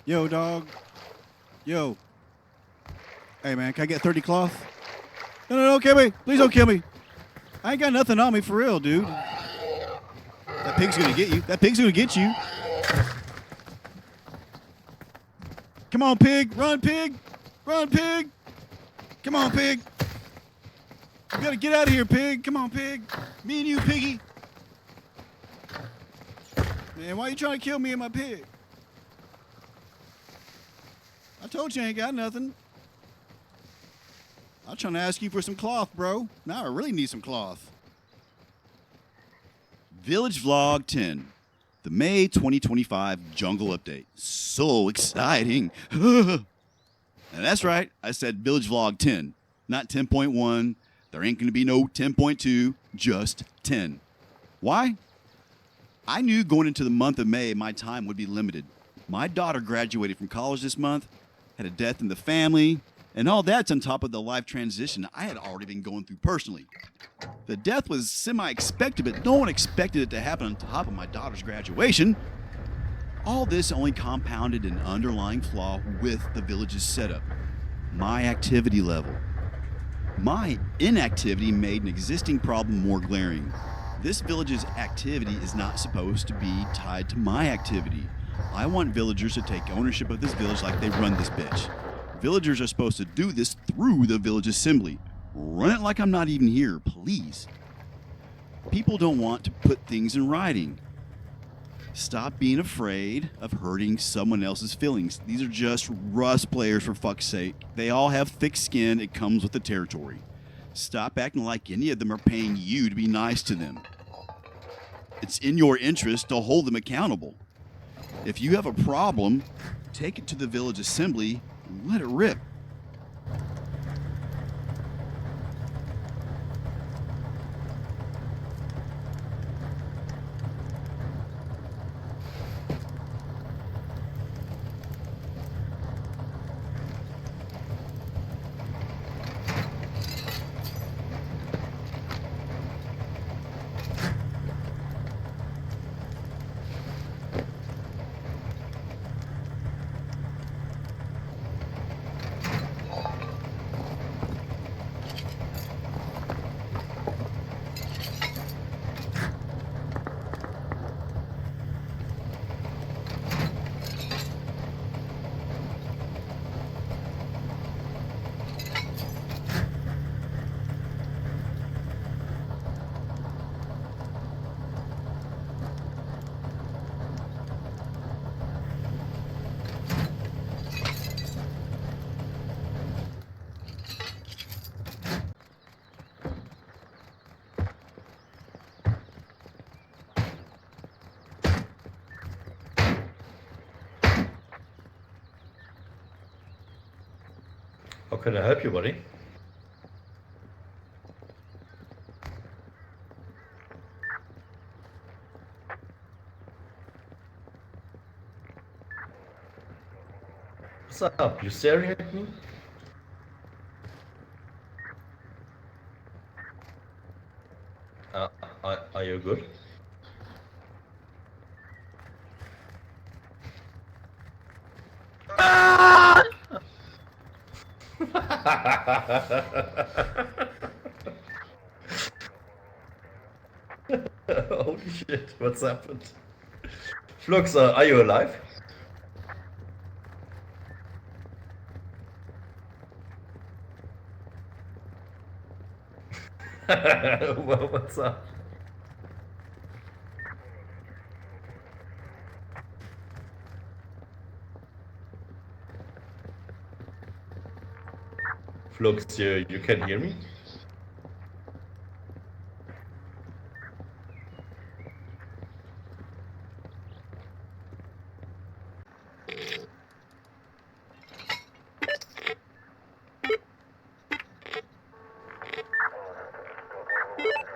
Yo, dog. Yo. Hey, man, can I get 30 cloth? No, don't kill me. Please don't kill me. I ain't got nothing on me for real, dude. That pig's gonna get you. That pig's gonna get you. Come on, pig. Run, pig. Run, pig. Come on, pig. You gotta get out of here, pig. Come on, pig. Me and you, piggy. Man, why are you trying to kill me and my pig? I told you I ain't got nothing. I'm trying to ask you for some cloth, bro. Now I really need some cloth. Village Vlog 10. The May 2025 Jungle Update. So exciting. And that's right. I said Village Vlog 10, not 10.1. There ain't going to be no 10.2, just 10. Why? I knew going into the month of May, my time would be limited. My daughter graduated from college this month, had a death in the family, and all that's on top of the life transition I had already been going through personally. The death was semi-expected, but no one expected it to happen on top of my daughter's graduation. All this only compounded an underlying flaw with the village's setup. My activity level. My inactivity made an existing problem more glaring. This village's activity is not supposed to be tied to my activity. I want villagers to take ownership of this village like they run this bitch. Villagers are supposed to do this through the village assembly. Run it like I'm not even here, please. People don't want to put things in writing. Stop being afraid of hurting someone else's feelings. These are just Rust players, for fuck's sake. They all have thick skin. It comes with the territory. Stop acting like any of them are paying you to be nice to them. It's in your interest to hold them accountable. If you have a problem, take it to the village assembly and let it rip. How can I help you, buddy? What's up? You staring at me? Are you good? Holy shit, what's happened? Flux, are you alive? Well, what's up? Flux, you can hear me?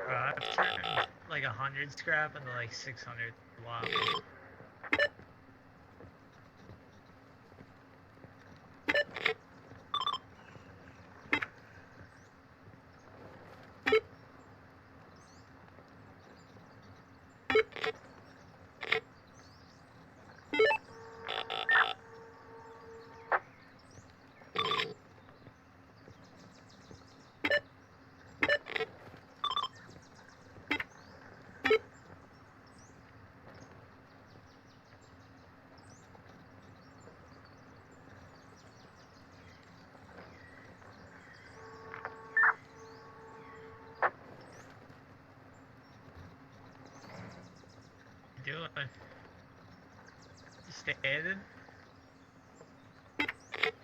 I've turned like 100 scrap into like 600 wow. doing? You standing? You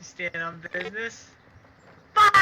standing on business? Fuck!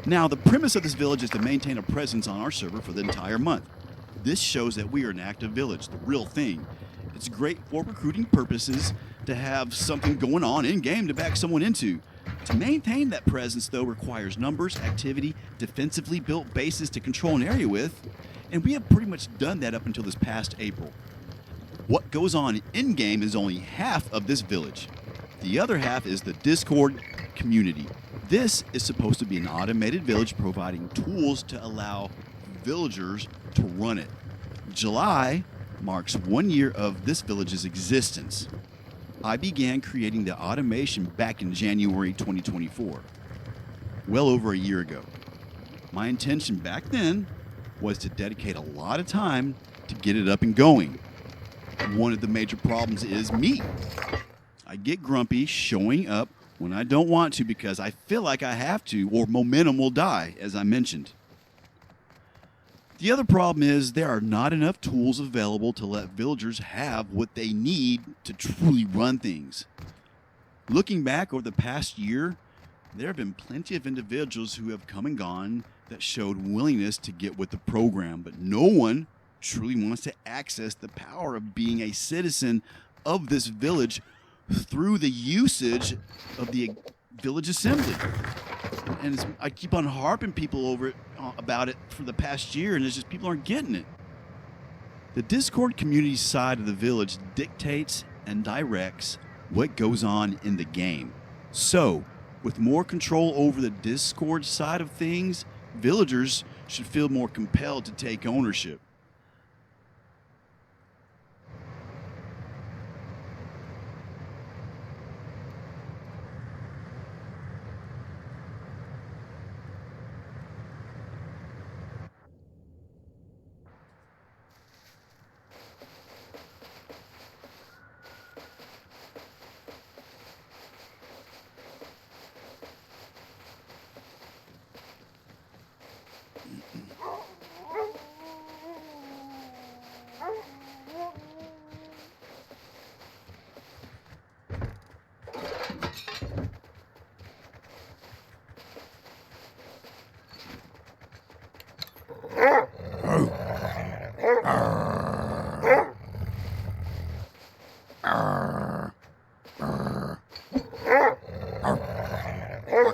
Now, the premise of this village is to maintain a presence on our server for the entire month. This shows that we are an active village, the real thing. It's great for recruiting purposes to have something going on in-game to back someone into. To maintain that presence, though, requires numbers, activity, defensively built bases to control an area with, and we have pretty much done that up until this past April. What goes on in-game is only half of this village. The other half is the Discord community. This is supposed to be an automated village providing tools to allow villagers to run it. July marks 1 year of this village's existence. I began creating the automation back in January 2024, well over a year ago. My intention back then was to dedicate a lot of time to get it up and going. One of the major problems is me. I get grumpy showing up when I don't want to because I feel like I have to, or momentum will die, as I mentioned. The other problem is there are not enough tools available to let villagers have what they need to truly run things. Looking back over the past year, there have been plenty of individuals who have come and gone that showed willingness to get with the program, but no one truly wants to access the power of being a citizen of this village through the usage of the village assembly. And I keep on harping people over it about it for the past year, and it's just people aren't getting it. The Discord community side of the village dictates and directs what goes on in the game. So, with more control over the Discord side of things, villagers should feel more compelled to take ownership.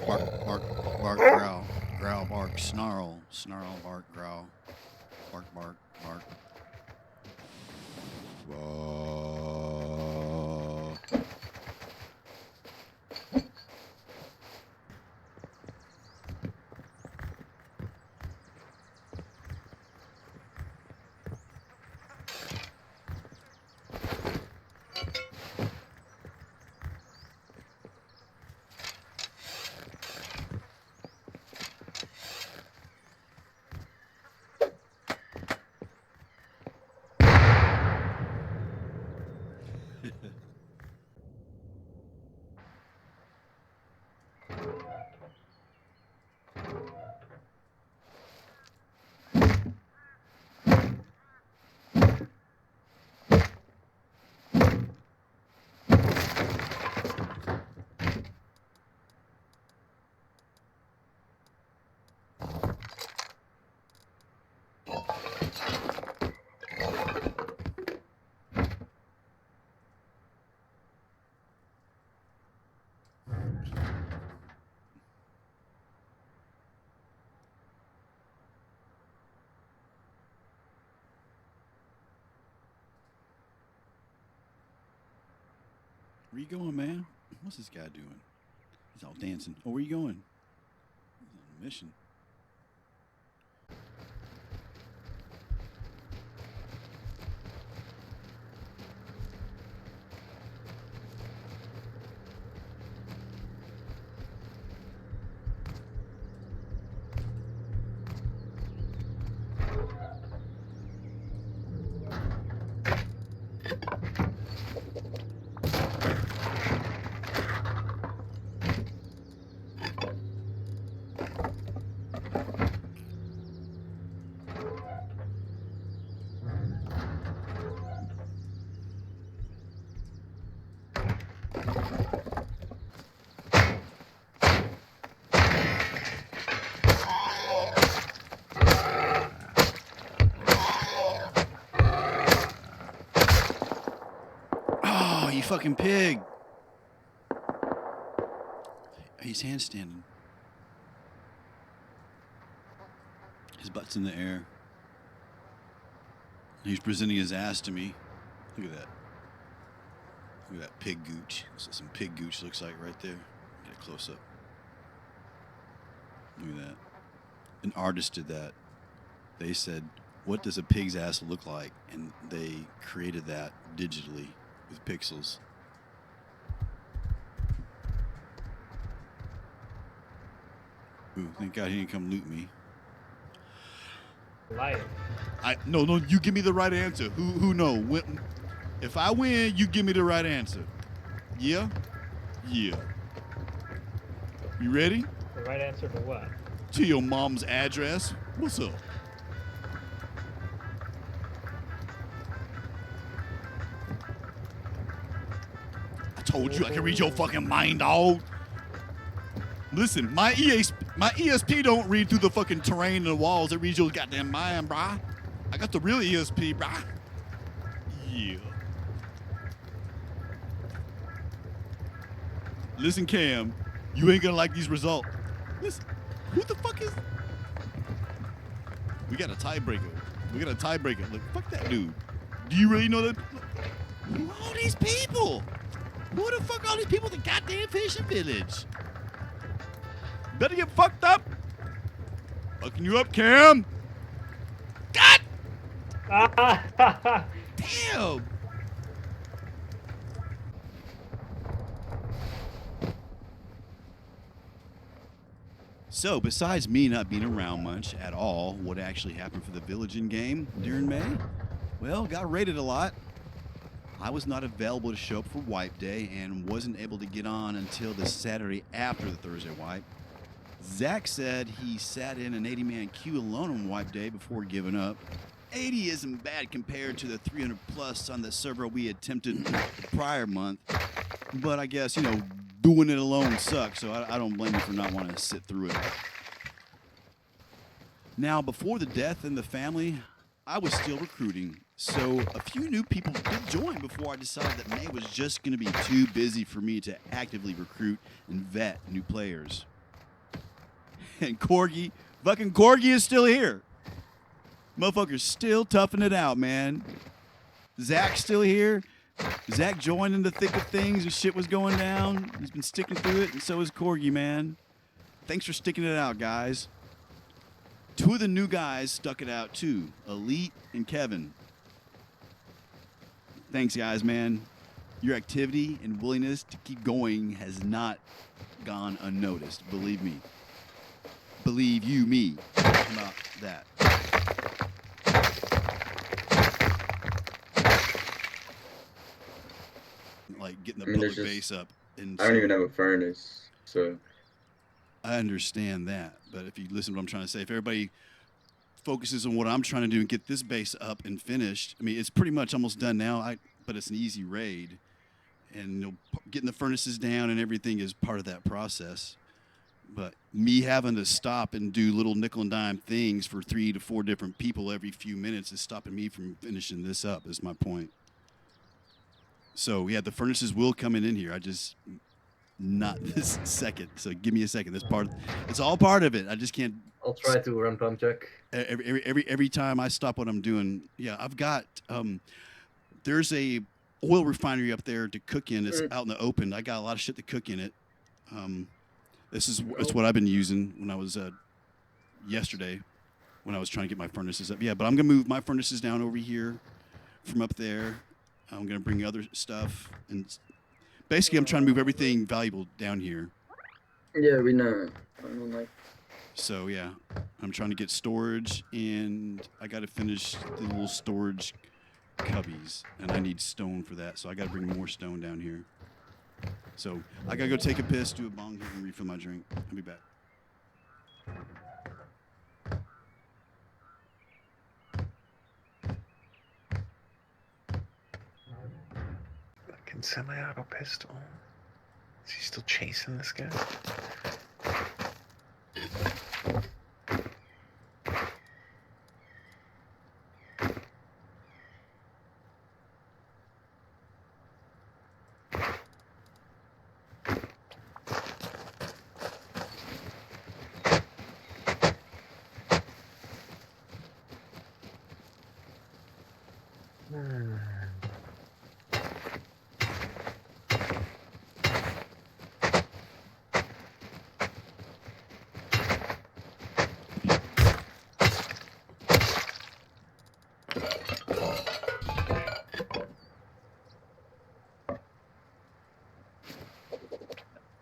Bark, bark, bark, growl, growl, bark, snarl, snarl, bark, growl, bark, bark, bark. Where you going, man? What's this guy doing? He's all dancing. Oh, where you going? He's on a mission. Oh, you fucking pig. He's handstanding. His butt's in the air. He's presenting his ass to me. Look at that. Look at that pig gooch. That's what some pig gooch looks like right there. Get a close up. Look at that. An artist did that. They said, what does a pig's ass look like? And they created that digitally with pixels. Ooh, thank God he didn't come loot me. Liar. No, you give me the right answer. Who know? If I win, you give me the right answer. Yeah? Yeah. You ready? The right answer for what? To your mom's address. What's up? I told you I can read your fucking mind, dog. Listen, my ESP don't read through the fucking terrain and the walls. It reads your goddamn mind, brah. I got the real ESP, brah. Yeah. Listen, Cam, you ain't gonna like these results. Listen, who the fuck is... We got a tiebreaker. Look, fuck that dude. Do you really know that? Who are all these people? Who the fuck are all these people at the goddamn fishing village? Better get fucked up. Fucking you up, Cam. God damn. So, besides me not being around much at all, what actually happened for the village in game during May? Well, got raided a lot. I was not available to show up for wipe day and wasn't able to get on until the Saturday after the Thursday wipe. Zach said he sat in an 80-man queue alone on wipe day before giving up. 80 isn't bad compared to the 300 plus on the server we attempted the prior month. But I guess, doing it alone sucks, so I don't blame you for not wanting to sit through it. Now, before the death in the family, I was still recruiting. So a few new people did join before I decided that May was just going to be too busy for me to actively recruit and vet new players. And fucking Corgi is still here. Motherfucker's still toughing it out, man. Zach's still here. Zach joined in the thick of things and shit was going down. He's been sticking through it, and so is Corgi, man. Thanks for sticking it out, guys. Two of the new guys stuck it out, too. Elite and Kevin. Thanks, guys, man. Your activity and willingness to keep going has not gone unnoticed. Believe me. Believe you me about that. Like getting the public base up. And I don't even have a furnace, so. I understand that, but if you listen to what I'm trying to say, if everybody focuses on what I'm trying to do and get this base up and finished, I mean, it's pretty much almost done now, but it's an easy raid. And getting the furnaces down and everything is part of that process. But me having to stop and do little nickel and dime things for 3 to 4 different people every few minutes is stopping me from finishing this up, is my point. So, yeah, the furnaces will come in here. I just, not this second. So give me a second. It's all part of it. I just can't. I'll try to run pump check. Every time I stop what I'm doing, yeah, I've got, there's a oil refinery up there to cook in. It's Mm. out in the open. I got a lot of shit to cook in it. It's what I've been using when I was yesterday when I was trying to get my furnaces up. Yeah, but I'm gonna move my furnaces down over here from up there. I'm gonna bring other stuff, and basically I'm trying to move everything valuable down here. Yeah, we know. I don't like. So yeah, I'm trying to get storage, and I got to finish the little storage cubbies, and I need stone for that. So I got to bring more stone down here. So I gotta go take a piss, do a bong hit, and refill my drink. I'll be back. Fucking semi-auto pistol. Is he still chasing this guy?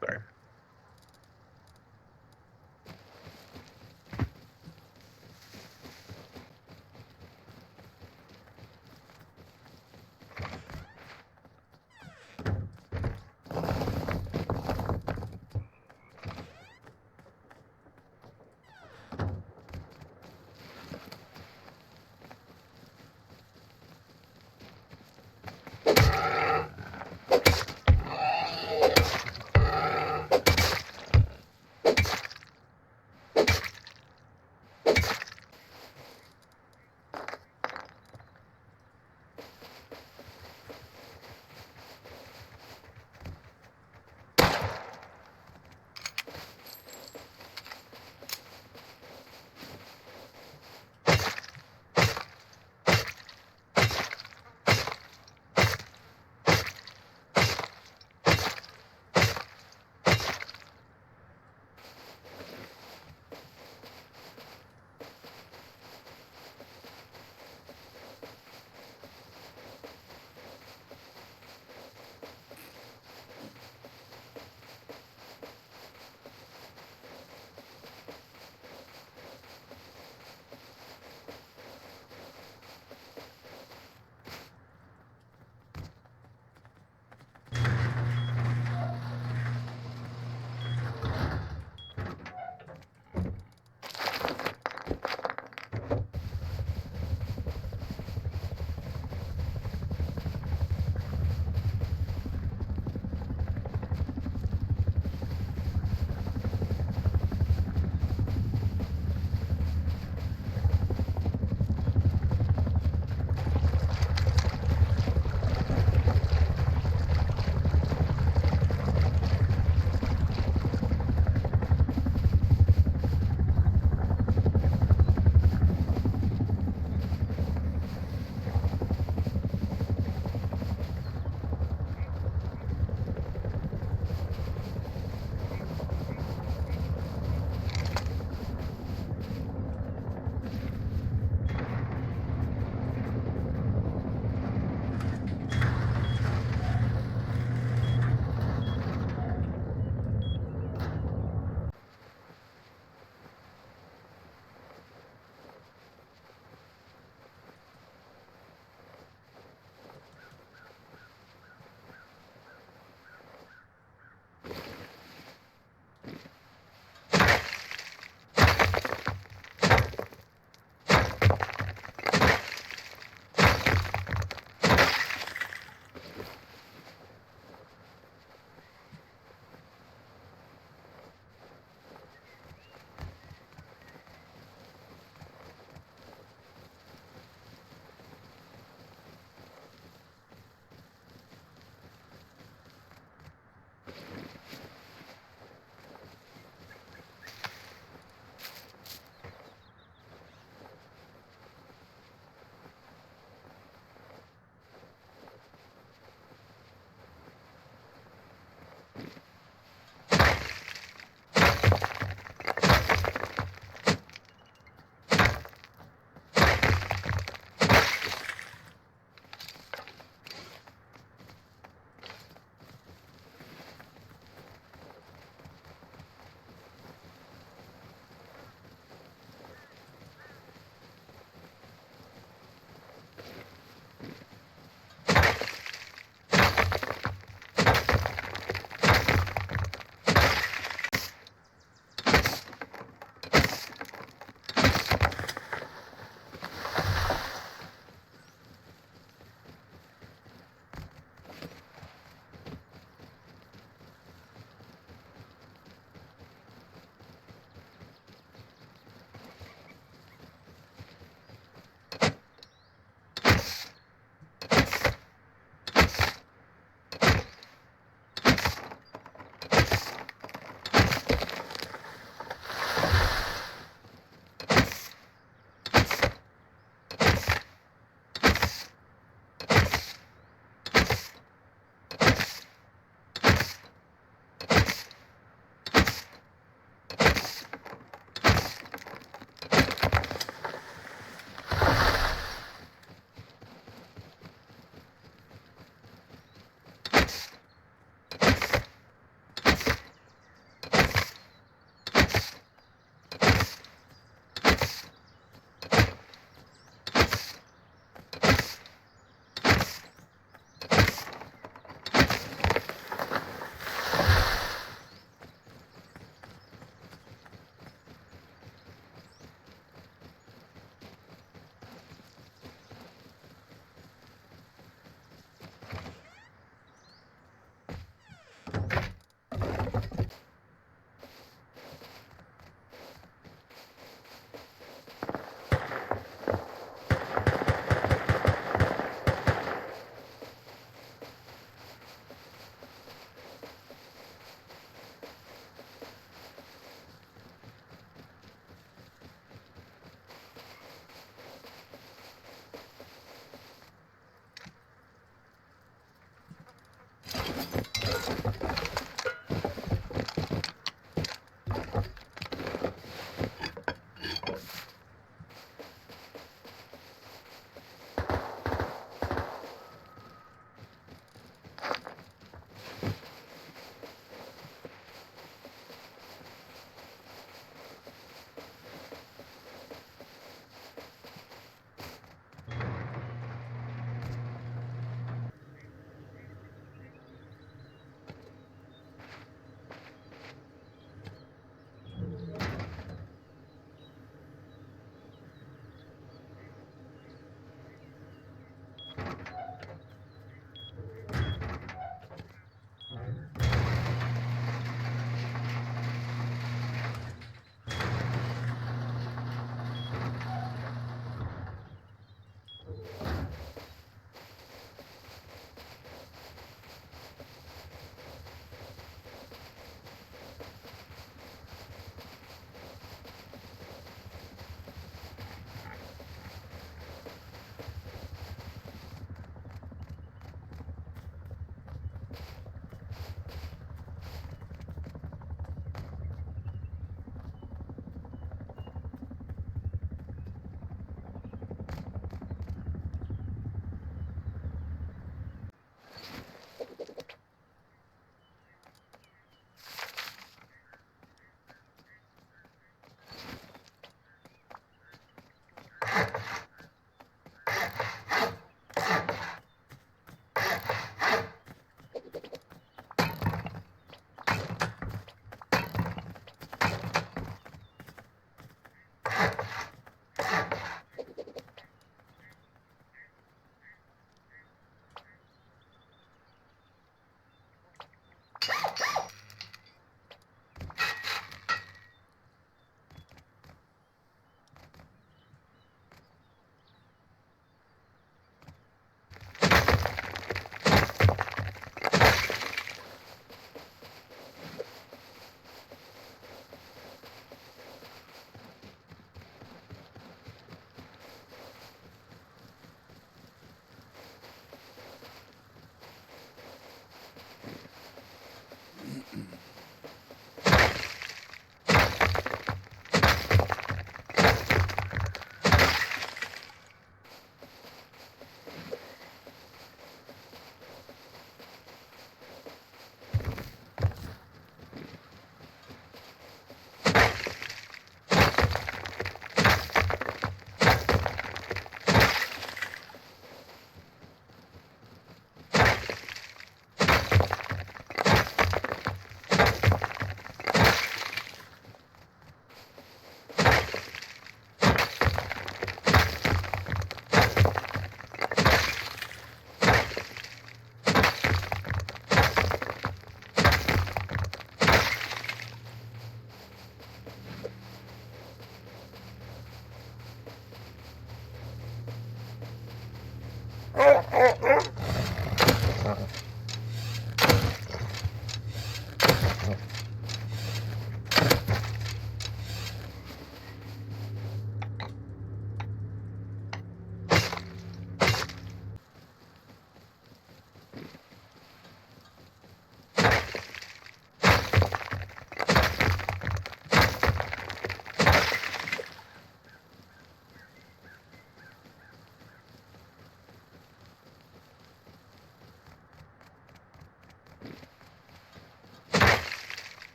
Sorry.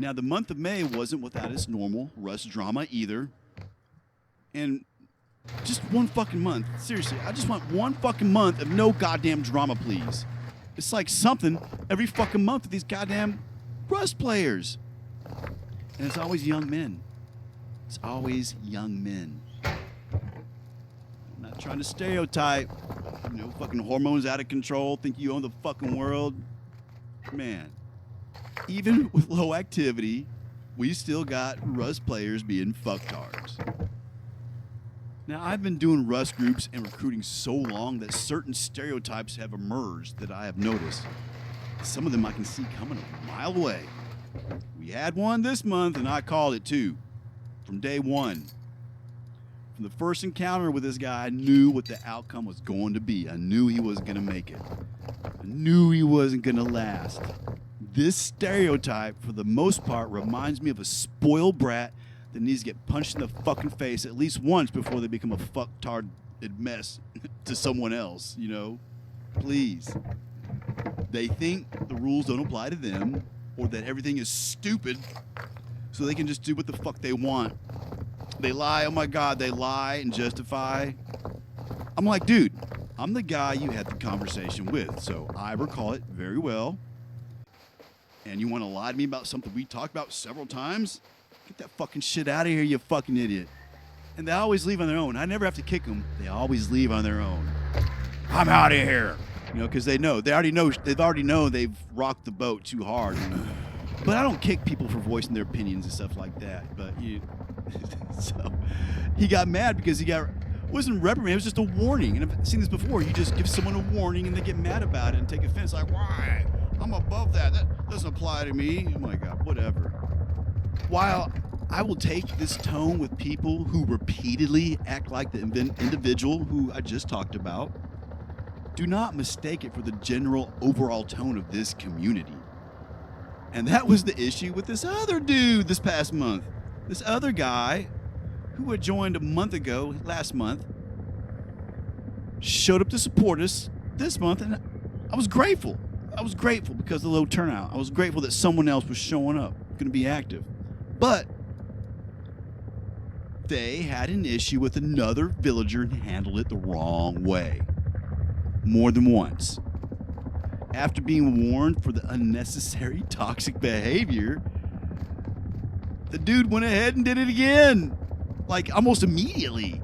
Now, the month of May wasn't without its normal Rust drama either. And just one fucking month. Seriously, I just want one fucking month of no goddamn drama, please. It's like something every fucking month with these goddamn Rust players. And it's always young men. It's always young men. I'm not trying to stereotype. You know, fucking hormones out of control, think you own the fucking world. Man, even with low activity, we still got Rust players being fucktards. Now, I've been doing Rust groups and recruiting so long that certain stereotypes have emerged that I have noticed. Some of them I can see coming a mile away. We had one this month, and I called it too, from day one. From the first encounter with this guy, I knew what the outcome was going to be. I knew he wasn't going to make it. I knew he wasn't going to last. This stereotype, for the most part, reminds me of a spoiled brat that needs to get punched in the fucking face at least once before they become a fucktard mess to someone else, you know? Please. They think the rules don't apply to them, or that everything is stupid, so they can just do what the fuck they want. They lie, oh my God, they lie and justify. I'm like, dude, I'm the guy you had the conversation with, so I recall it very well. And you want to lie to me about something we talked about several times? Get that fucking shit out of here, you fucking idiot. And they always leave on their own. I never have to kick them. They always leave on their own. I'm out of here. You know, because they've already know they've rocked the boat too hard. But I don't kick people for voicing their opinions and stuff like that. But so he got mad because wasn't reprimanded, it was just a warning. And I've seen this before. You just give someone a warning and they get mad about it and take offense. Like, why? I'm above that. That doesn't apply to me. Oh my God, whatever. While I will take this tone with people who repeatedly act like the individual who I just talked about, do not mistake it for the general overall tone of this community. And that was the issue with this other dude this past month. This other guy who had joined a month ago, last month, showed up to support us this month, and I was grateful. I was grateful because of the low turnout. I was grateful that someone else was showing up, going to be active. But they had an issue with another villager and handled it the wrong way. More than once. After being warned for the unnecessary toxic behavior, the dude went ahead and did it again. Like almost immediately.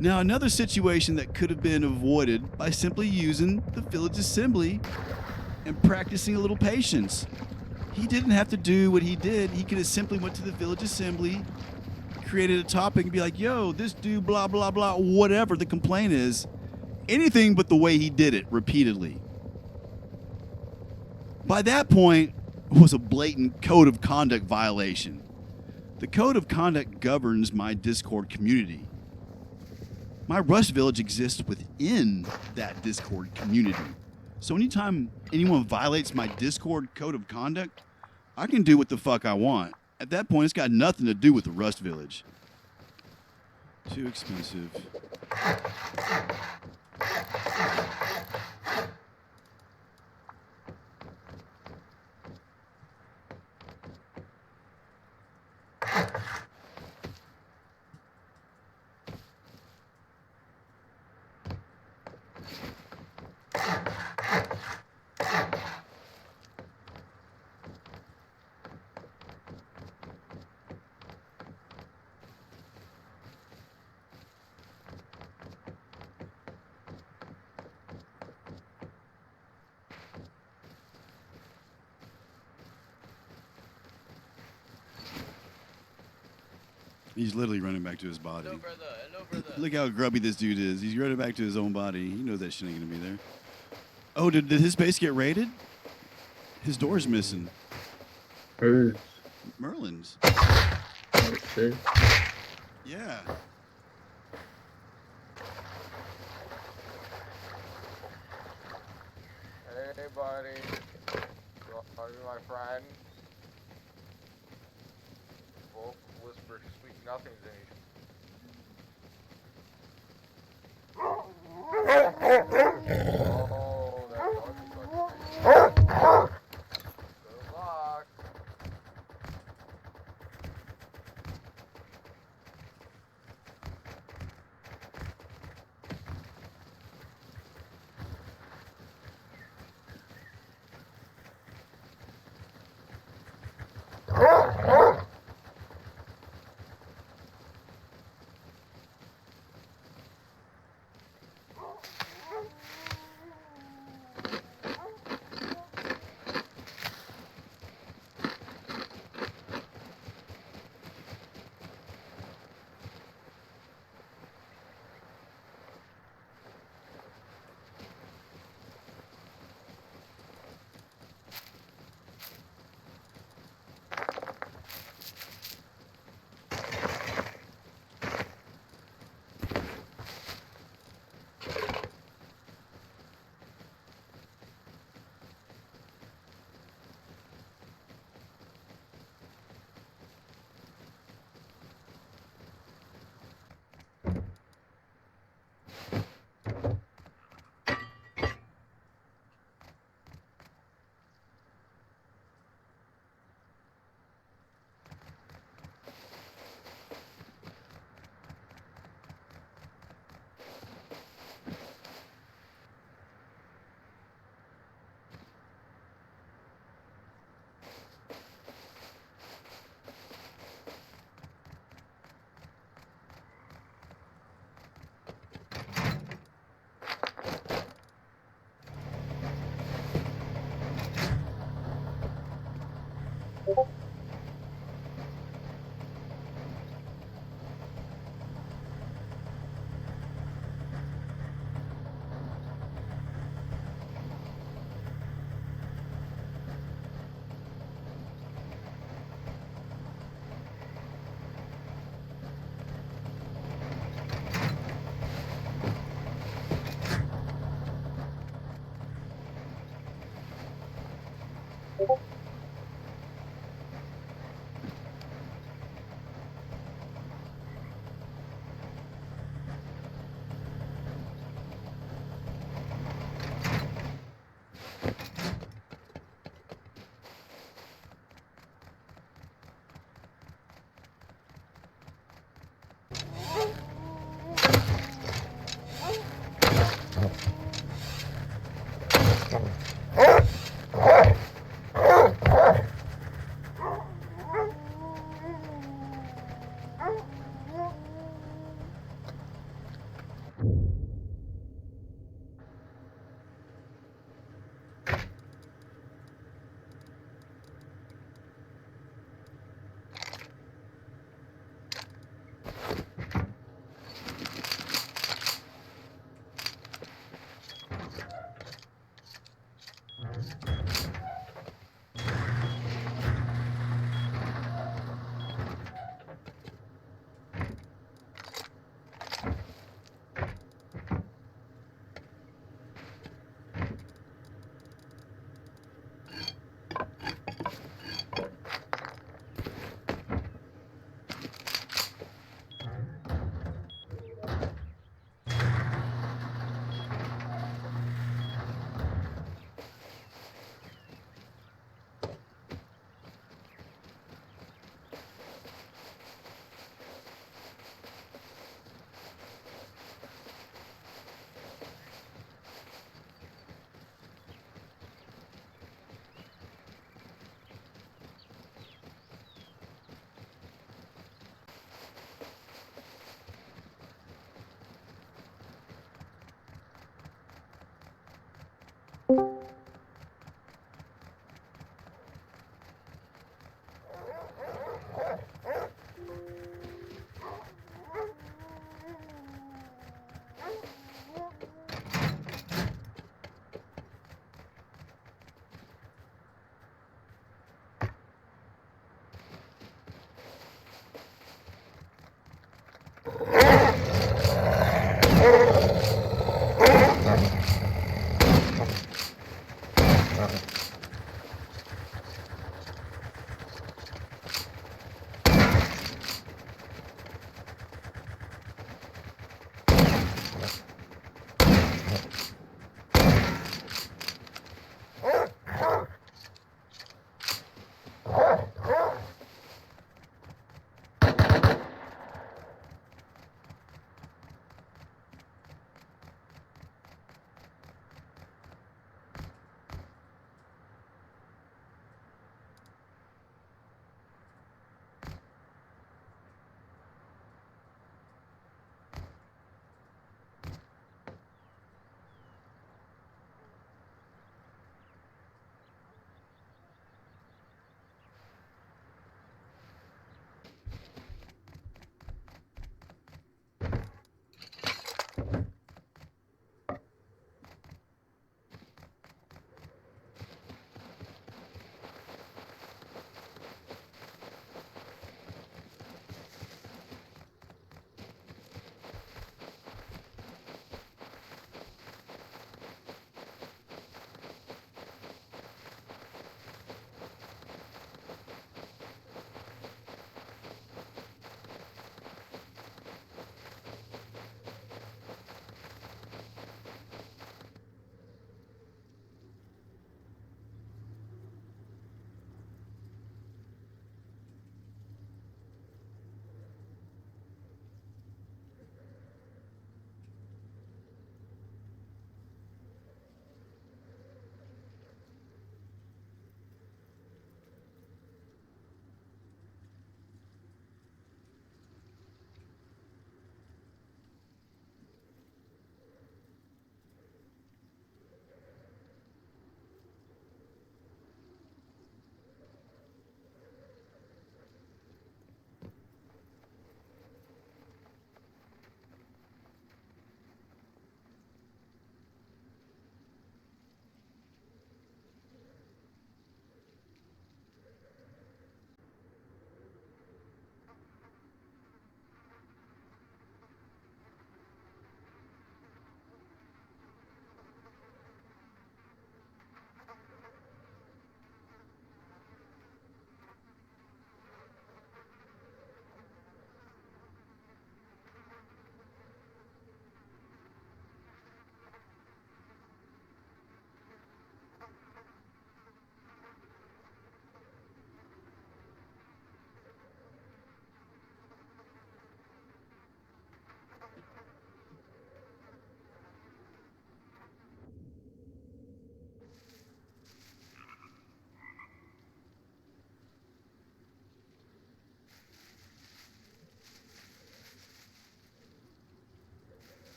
Now, another situation that could have been avoided by simply using the village assembly and practicing a little patience. He didn't have to do what he did. He could have simply went to the village assembly, created a topic and be like, yo, this dude, blah, blah, blah, whatever the complaint is. Anything but the way he did it repeatedly. By that point, it was a blatant code of conduct violation. The code of conduct governs my Discord community. My Rust Village exists within that Discord community. So anytime anyone violates my Discord code of conduct, I can do what the fuck I want. At that point, it's got nothing to do with the Rust Village. Too expensive. He's literally running back to his body. Hello, brother. Hello, brother. Look how grubby this dude is. He's running back to his own body. He knows that shit ain't gonna be there. Oh, did his base get raided? His door's missing. Who's? Merlin's. Okay. Yeah. Hey, buddy. Are you my friend? Wolf whispered sweet nothings in his... Oh, that dog is like... Good luck.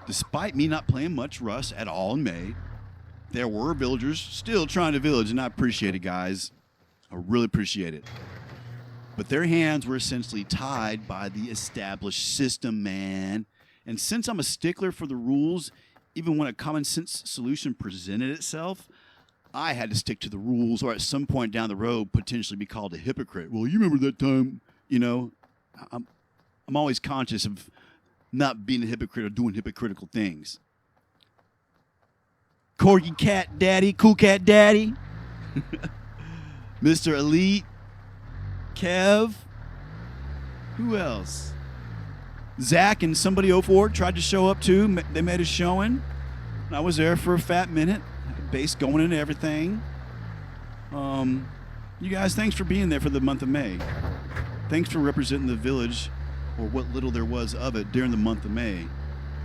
despite me not playing much Rust at all in May, there were villagers still trying to village, and I appreciate it, guys. I really appreciate it. But their hands were essentially tied by the established system, man. And since I'm a stickler for the rules, even when a common sense solution presented itself, I had to stick to the rules, or at some point down the road, potentially be called a hypocrite. Well, you remember that time, you know, I'm always conscious of not being a hypocrite or doing hypocritical things. Corgi Cat Daddy, Cool Cat Daddy, Mr. Elite, Kev, who else? Zach and somebody 04 tried to show up too. They made a showing. I was there for a fat minute. Base going into everything. You guys, thanks for being there for the month of May. Thanks for representing the village, or what little there was of it, during the month of May.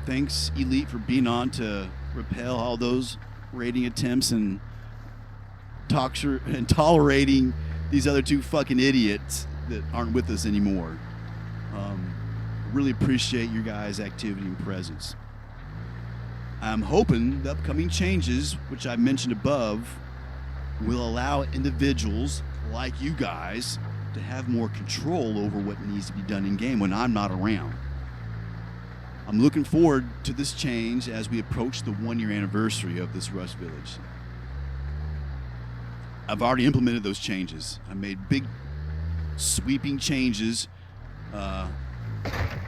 Thanks, Elite, for being on to repel all those raiding attempts and tolerating these other two fucking idiots that aren't with us anymore. Really appreciate your guys' activity and presence. I'm hoping the upcoming changes, which I mentioned above, will allow individuals like you guys to have more control over what needs to be done in game when I'm not around. I'm looking forward to this change as we approach the 1-year anniversary of this Rust Village. I've already implemented those changes. I made big, sweeping changes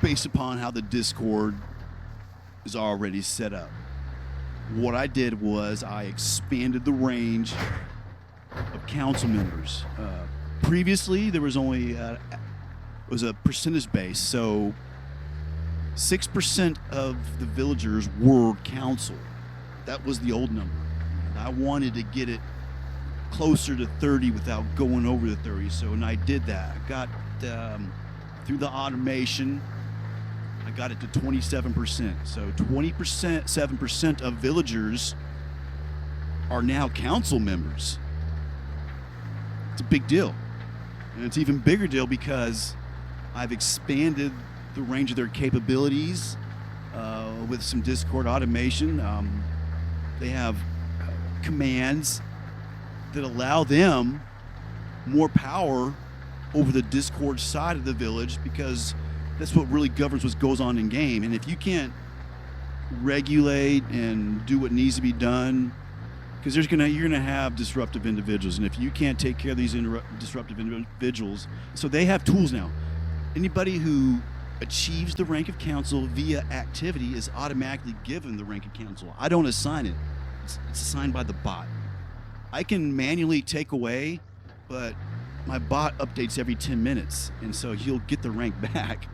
based upon how the Discord is already set up. What I did was I expanded the range of council members. Previously, there was only it was a percentage base, so 6% of the villagers were council. That was the old number. I wanted to get it closer to 30 without going over the 30, and I did that. I got through the automation, I got it to 27%. So 7% of villagers are now council members. It's a big deal. And it's an even bigger deal because I've expanded the range of their capabilities with some Discord automation. They have commands that allow them more power over the Discord side of the village, because that's what really governs what goes on in game. And if you can't regulate and do what needs to be done, because you're gonna have disruptive individuals, and if you can't take care of these disruptive individuals, so they have tools now. Anybody who achieves the rank of council via activity is automatically given the rank of council. I don't assign it; it's assigned by the bot. I can manually take away, but my bot updates every 10 minutes, and so he'll get the rank back.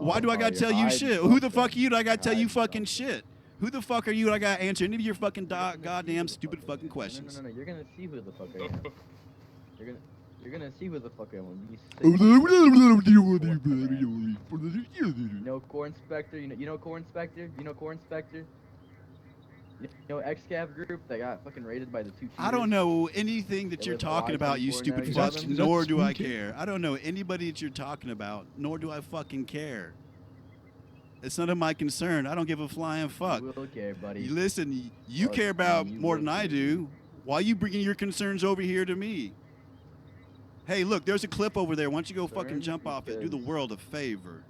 Why do I gotta tell you shit? Who the fuck are you? Do I gotta tell you fucking shit? Who the fuck are you? I gotta answer any of your fucking goddamn stupid fucking questions. No. You're gonna see who the fuck I am. You're gonna see who the fuck I am when you say. No core inspector. You know core inspector. You know core inspector. You know XCAV group that got fucking raided by the two cheaters? I don't know anything that you're talking about, you stupid fuck, nor do I care. I don't know anybody that you're talking about, nor do I fucking care. It's none of my concern. I don't give a flying fuck. You will care, buddy. Listen, you care about more than I do. Why are you bringing your concerns over here to me? Hey, look, there's a clip over there. Why don't you go fucking jump off it? Do the world a favor.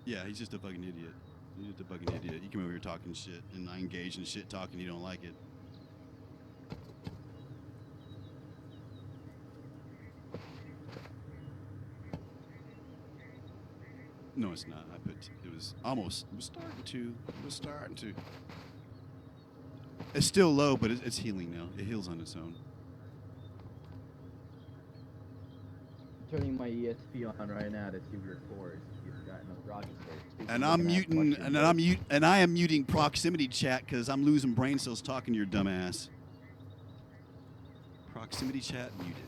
Yeah, he's just a fucking idiot. He's just a fucking idiot. You come over here talking shit, and I engage in shit talking. You don't like it. No, it's not. I put it was almost. It was starting to. It was starting to. It's still low, but it's healing now. It heals on its own. Turning my ESP on right now to see your cores. You've got enough rocket space. And I'm muting, and I am muting proximity chat because I'm losing brain cells talking to your dumb ass. Proximity chat muted.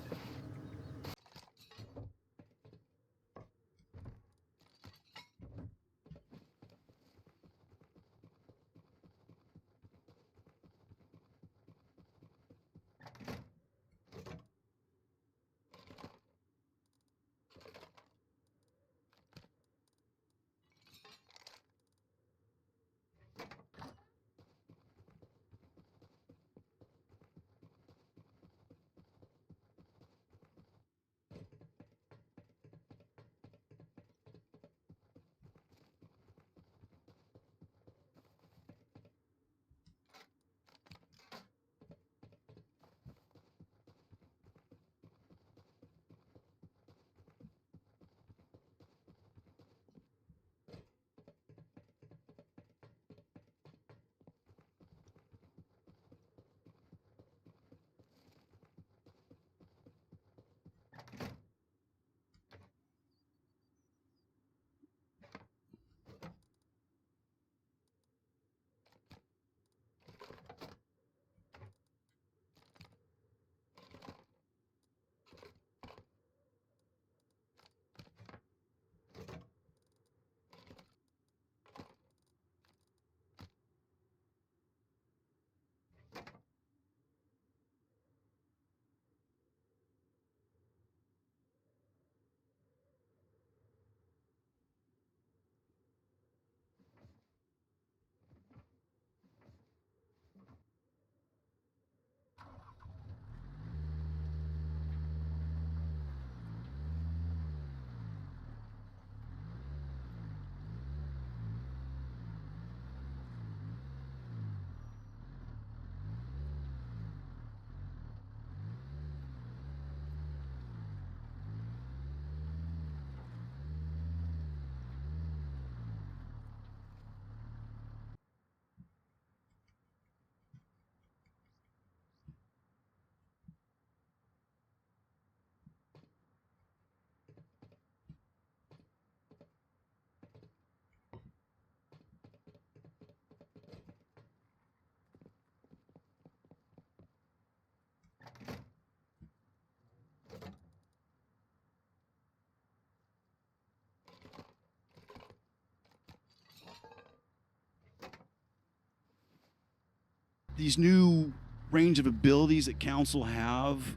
These new range of abilities that council have,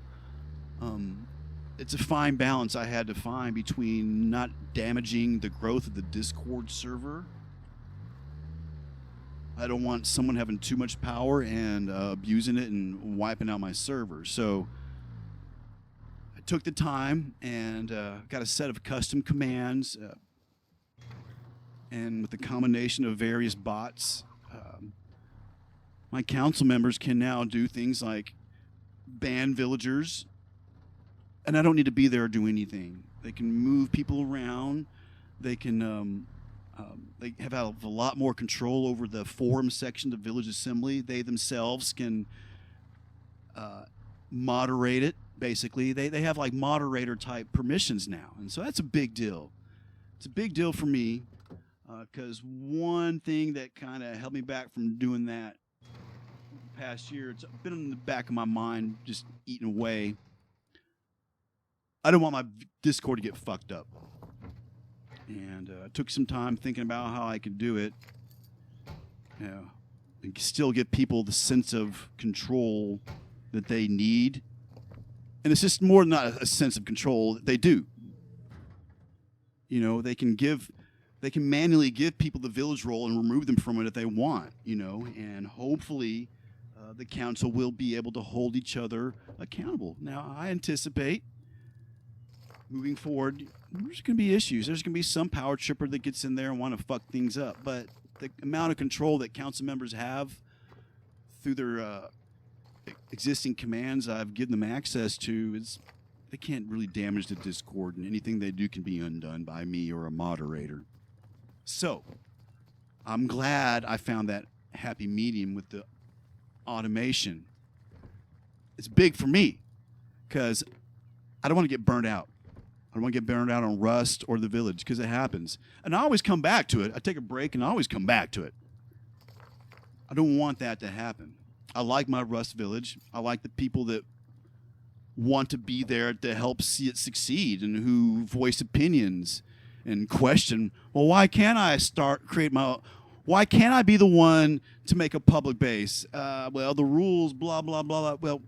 it's a fine balance I had to find between not damaging the growth of the Discord server. I don't want someone having too much power and abusing it and wiping out my server. So I took the time and got a set of custom commands, and with the combination of various bots, my council members can now do things like ban villagers, and I don't need to be there or do anything. They can move people around. They can they have a lot more control over the forum section of Village Assembly. They themselves can moderate it, basically. They have like moderator type permissions now, and so that's a big deal. It's a big deal for me because one thing that kind of held me back from doing that past year, it's been in the back of my mind, just eating away. I don't want my Discord to get fucked up. And I took some time thinking about how I could do it, and still give people the sense of control that they need. And it's just more than not a sense of control that they do. You know, they can manually give people the village role and remove them from it if they want, you know, and hopefully the council will be able to hold each other accountable. Now, I anticipate moving forward, there's going to be issues. There's going to be some power tripper that gets in there and want to fuck things up. But the amount of control that council members have through their existing commands I've given them access to, they can't really damage the Discord, and anything they do can be undone by me or a moderator. So I'm glad I found that happy medium with the automation. It's big for me because I don't want to get burned out. I don't want to get burned out on Rust or the Village because it happens. And I always come back to it. I take a break and I always come back to it. I don't want that to happen. I like my Rust Village. I like the people that want to be there to help see it succeed and who voice opinions and question, well, why can't I why can't I be the one to make a public base? Well, the rules, blah, blah, blah, blah. Well,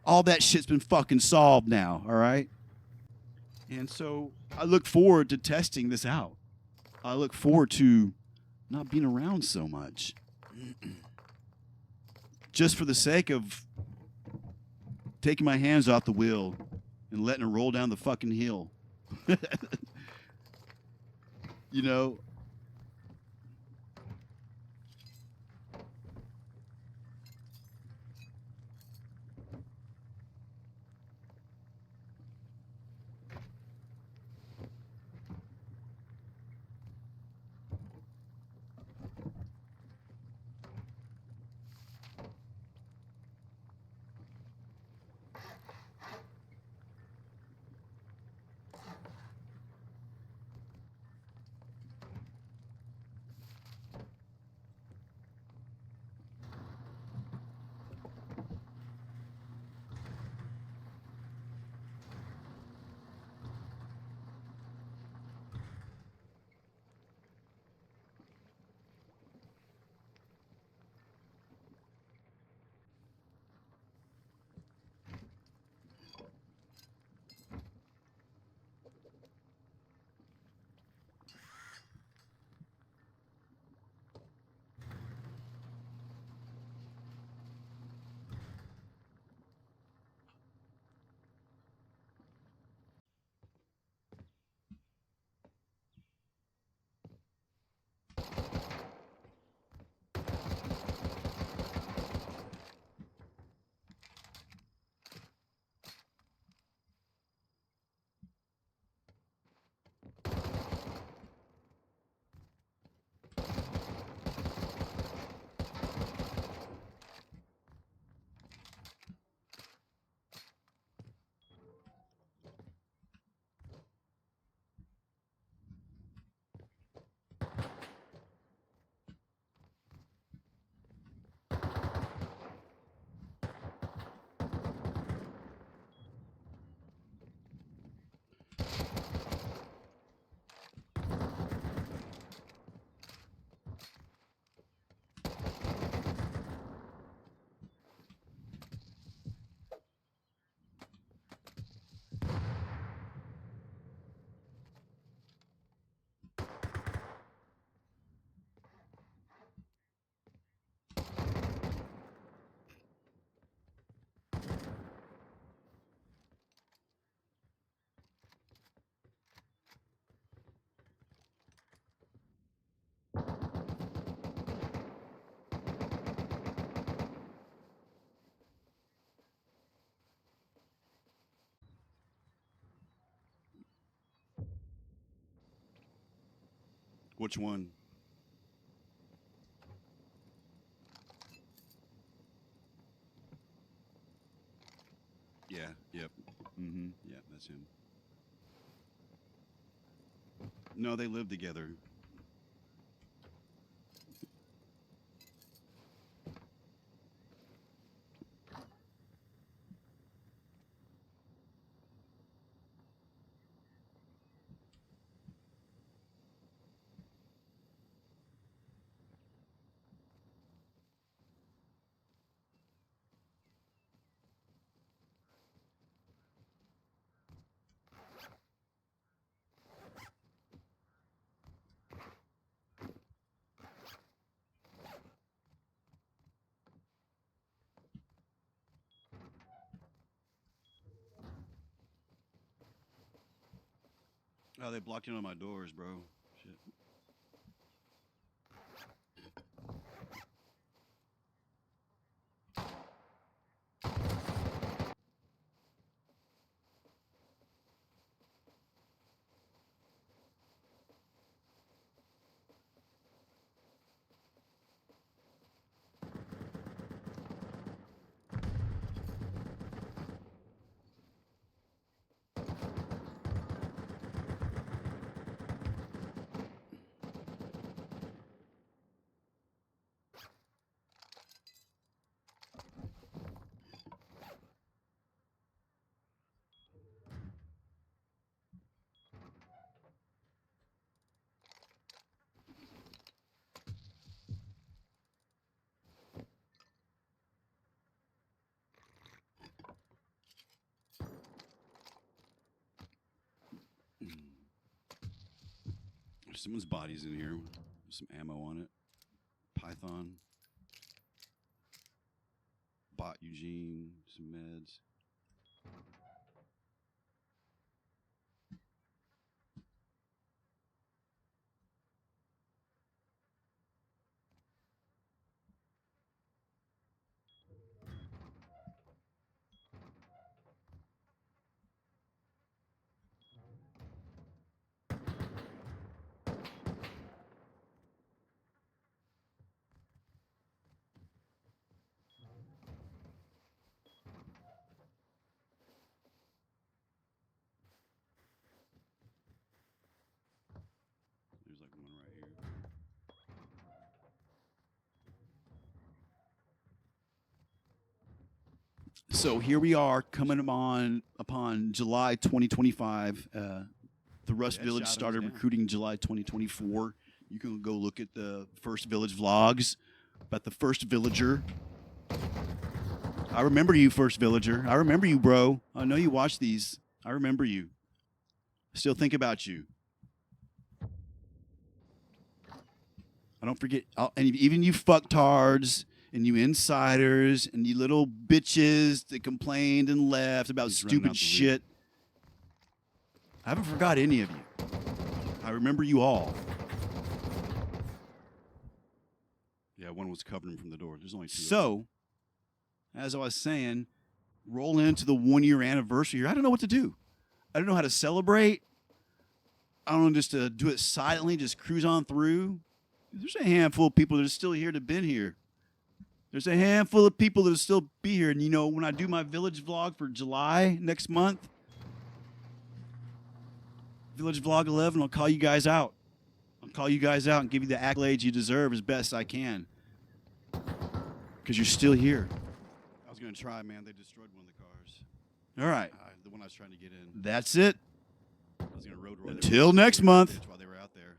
all that shit's been fucking solved now, all right? And so I look forward to testing this out. I look forward to not being around so much. Just for the sake of taking my hands off the wheel and letting it roll down the fucking hill. You know? Which one? Yeah, yep. Yeah, that's him. No, they live together. Oh, they blocked in on my doors, bro. Shit. Someone's body's in here with some ammo on it. Python. Bot Eugene, some meds. There's like one right here. So here we are coming upon July 2025. The Rust Village started recruiting July 2024. You can go look at the first Village vlogs about the first villager. I remember you, first villager. I remember you, bro. I know you watch these. I remember you. Still think about you. I don't forget. And even you fucktards and you insiders and you little bitches that complained and left about stupid shit. I haven't forgot any of you. I remember you all. Yeah, one was covering from the door. There's only two. So, as I was saying, roll into the 1-year anniversary here. I don't know what to do. I don't know how to celebrate. I don't know, just to do it silently, just cruise on through. There's a handful of people that are still here that have been here. There's a handful of people that will still be here. And, you know, when I do my Village vlog for July next month, Village Vlog 11, I'll call you guys out. I'll call you guys out and give you the accolades you deserve as best I can. Because you're still here. I was going to try, man. They destroyed one of the cars. All right. The one I was trying to get in. That's it. I was going to road roll. Until next month. While they were out there.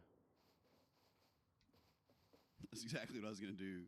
That's exactly what I was going to do.